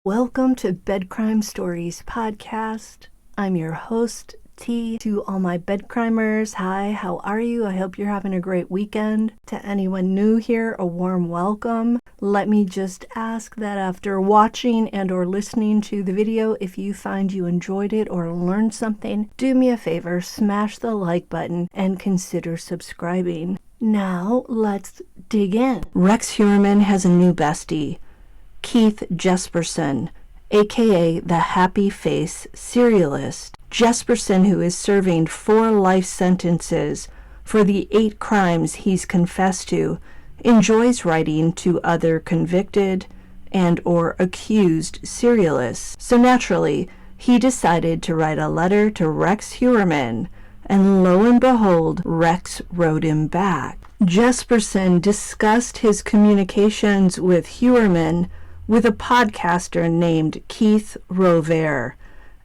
Welcome to Bed Crime Stories podcast. I'm your host, T. To all my bed crimers, hi, how are you? I hope you're having a great weekend. To anyone new here, a warm welcome. Let me just ask that after watching and or listening to the video, if you find you enjoyed it or learned something, do me a favor, smash the like button and consider subscribing. Now, let's dig in. Rex Heuermann has a new bestie, Keith Jesperson, aka the Happy Face Serialist. Jesperson, who is serving 4 life sentences for the 8 crimes he's confessed to, enjoys writing to other convicted and or accused serialists. So naturally, he decided to write a letter to Rex Heuermann, and lo and behold, Rex wrote him back. Jesperson discussed his communications with Heuermann with a podcaster named Keith Rover,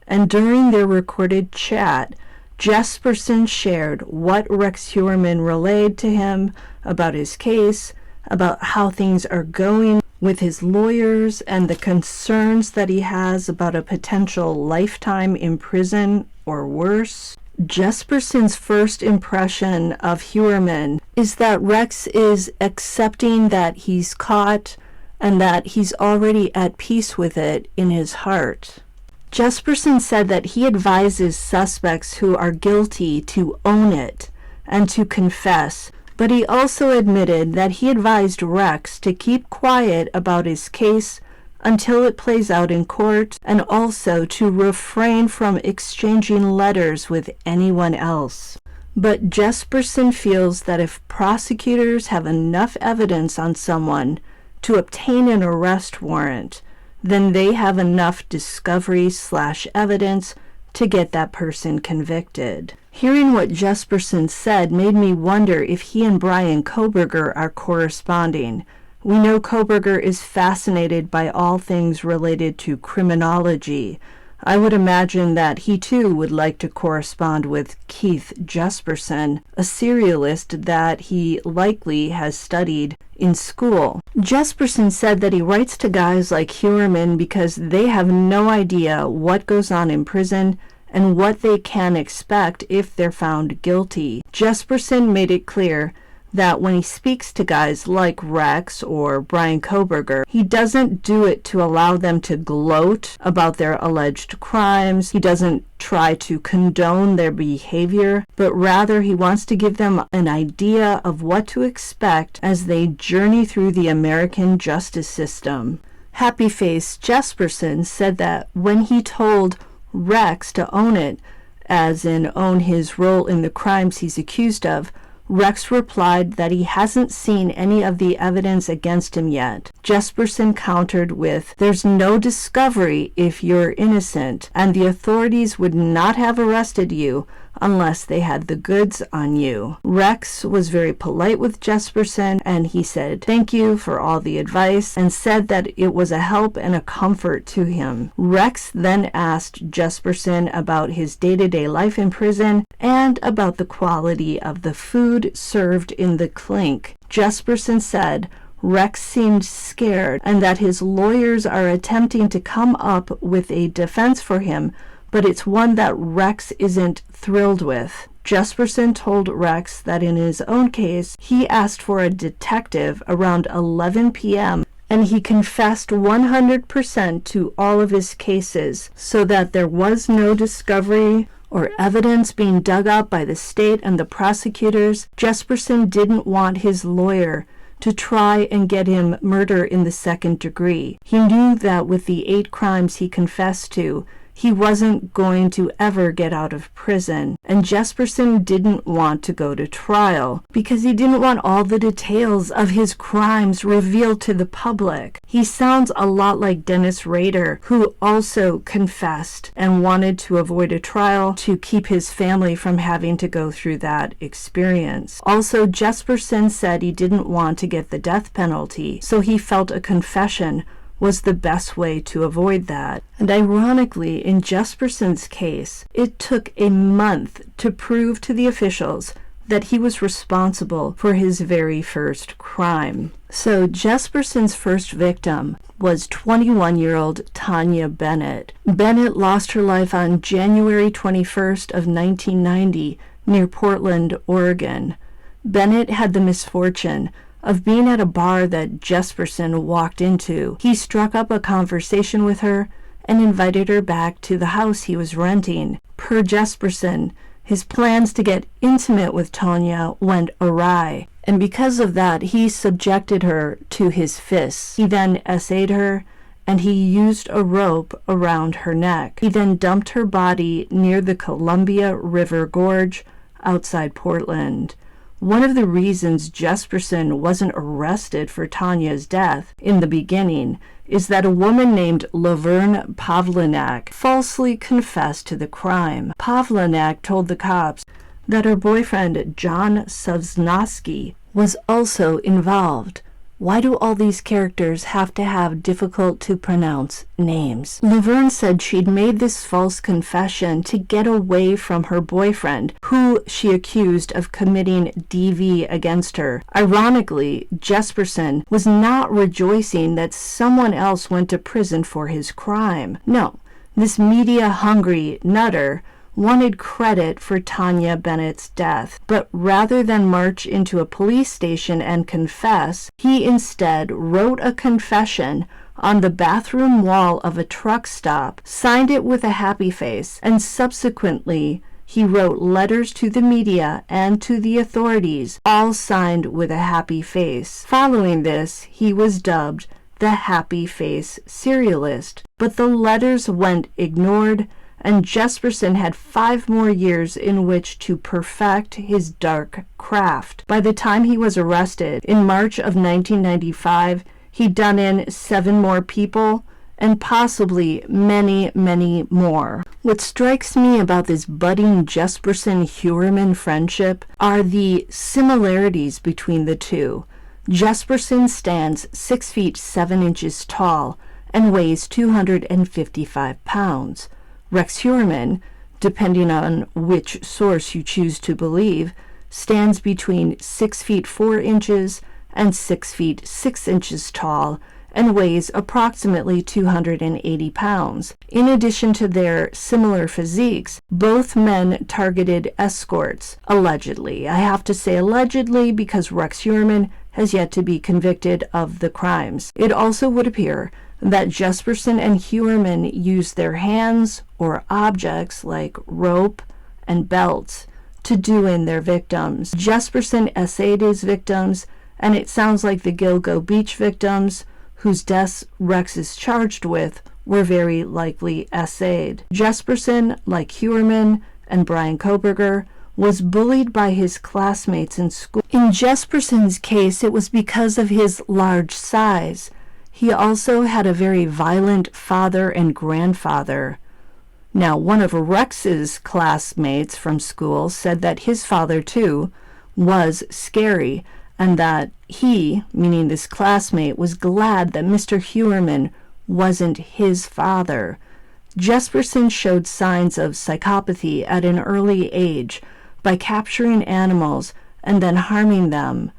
and during their recorded chat, Jesperson shared what Rex Heuermann relayed to him about his case, about how things are going with his lawyers, and the concerns that he has about a potential lifetime in prison or worse. Jesperson's first impression of Heuermann is that Rex is accepting that he's caught and that he's already at peace with it in his heart. Jesperson said that he advises suspects who are guilty to own it and to confess, but he also admitted that he advised Rex to keep quiet about his case until it plays out in court, and also to refrain from exchanging letters with anyone else. But Jesperson feels that if prosecutors have enough evidence on someone to obtain an arrest warrant, then they have enough discovery/evidence to get that person convicted. Hearing what Jesperson said made me wonder if he and Bryan Kohberger are corresponding. We know Kohberger is fascinated by all things related to criminology. I would imagine that he too would like to correspond with Keith Jesperson, a serialist that he likely has studied in school. Jesperson said that he writes to guys like Heuermann because they have no idea what goes on in prison and what they can expect if they're found guilty. Jesperson made it clear that when he speaks to guys like Rex or Bryan Kohberger, he doesn't do it to allow them to gloat about their alleged crimes. He doesn't try to condone their behavior, but rather he wants to give them an idea of what to expect as they journey through the American justice system. Happy Face Jesperson said that when he told Rex to own it, as in own his role in the crimes he's accused of, Rex replied that he hasn't seen any of the evidence against him yet. Jesperson countered with, "There's no discovery if you're innocent, and the authorities would not have arrested you unless they had the goods on you." Rex was very polite with Jesperson, and he said thank you for all the advice and said that it was a help and a comfort to him. Rex then asked Jesperson about his day-to-day life in prison and about the quality of the food served in the clink. Jesperson said Rex seemed scared and that his lawyers are attempting to come up with a defense for him, but it's one that Rex isn't thrilled with. Jesperson told Rex that in his own case, he asked for a detective around 11 p.m. and he confessed 100% to all of his cases, so that there was no discovery or evidence being dug up by the state and the prosecutors. Jesperson didn't want his lawyer to try and get him murder in the second degree. He knew that with the 8 crimes he confessed to, he wasn't going to ever get out of prison, and Jesperson didn't want to go to trial because he didn't want all the details of his crimes revealed to the public. He sounds a lot like Dennis Rader, who also confessed and wanted to avoid a trial to keep his family from having to go through that experience. Also, Jesperson said he didn't want to get the death penalty, so he felt a confession was the best way to avoid that. And ironically, in Jesperson's case, it took a month to prove to the officials that he was responsible for his very first crime. So Jesperson's first victim was 21-year-old Tanya Bennett. Bennett lost her life on January 21st of 1990 near Portland, Oregon. Bennett had the misfortune of being at a bar that Jesperson walked into. He struck up a conversation with her and invited her back to the house he was renting. Per Jesperson, his plans to get intimate with Tanya went awry, and because of that, he subjected her to his fists. He then essayed her, and he used a rope around her neck. He then dumped her body near the Columbia River Gorge outside Portland. One of the reasons Jesperson wasn't arrested for Tanya's death in the beginning is that a woman named Laverne Pavlinak falsely confessed to the crime. Pavlinak told the cops that her boyfriend, John Sosnowski, was also involved. Why do all these characters have to have difficult-to-pronounce names? Laverne said she'd made this false confession to get away from her boyfriend, who she accused of committing DV against her. Ironically, Jesperson was not rejoicing that someone else went to prison for his crime. No, this media-hungry nutter wanted credit for Tanya Bennett's death, but rather than march into a police station and confess, he instead wrote a confession on the bathroom wall of a truck stop, signed it with a happy face, and subsequently he wrote letters to the media and to the authorities, all signed with a happy face. Following this, he was dubbed the Happy Face Serialist, but the letters went ignored, and Jesperson had 5 more years in which to perfect his dark craft. By the time he was arrested in March of 1995, he'd done in 7 more people, and possibly many, many more. What strikes me about this budding Jesperson-Heuermann friendship are the similarities between the two. Jesperson stands 6 feet 7 inches tall and weighs 255 pounds. Rex Heuermann, depending on which source you choose to believe, stands between 6 feet 4 inches and 6 feet 6 inches tall and weighs approximately 280 pounds. In addition to their similar physiques, both men targeted escorts, allegedly. I have to say allegedly because Rex Heuermann has yet to be convicted of the crimes. It also would appear that Jesperson and Heuermann used their hands or objects like rope and belts to do in their victims. Jesperson essayed his victims, and it sounds like the Gilgo Beach victims, whose deaths Rex is charged with, were very likely essayed. Jesperson, like Heuermann and Bryan Kohberger, was bullied by his classmates in school. In Jesperson's case, it was because of his large size. He also had a very violent father and grandfather. Now, one of Rex's classmates from school said that his father, too, was scary, and that he, meaning this classmate, was glad that Mr. Heuermann wasn't his father. Jesperson showed signs of psychopathy at an early age by capturing animals and then harming them.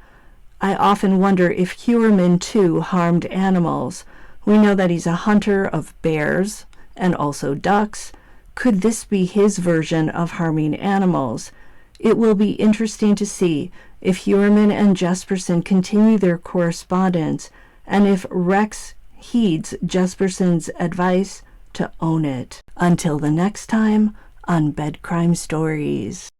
I often wonder if Heuermann, too, harmed animals. We know that he's a hunter of bears and also ducks. Could this be his version of harming animals? It will be interesting to see if Heuermann and Jesperson continue their correspondence and if Rex heeds Jesperson's advice to own it. Until the next time on Bed Crime Stories.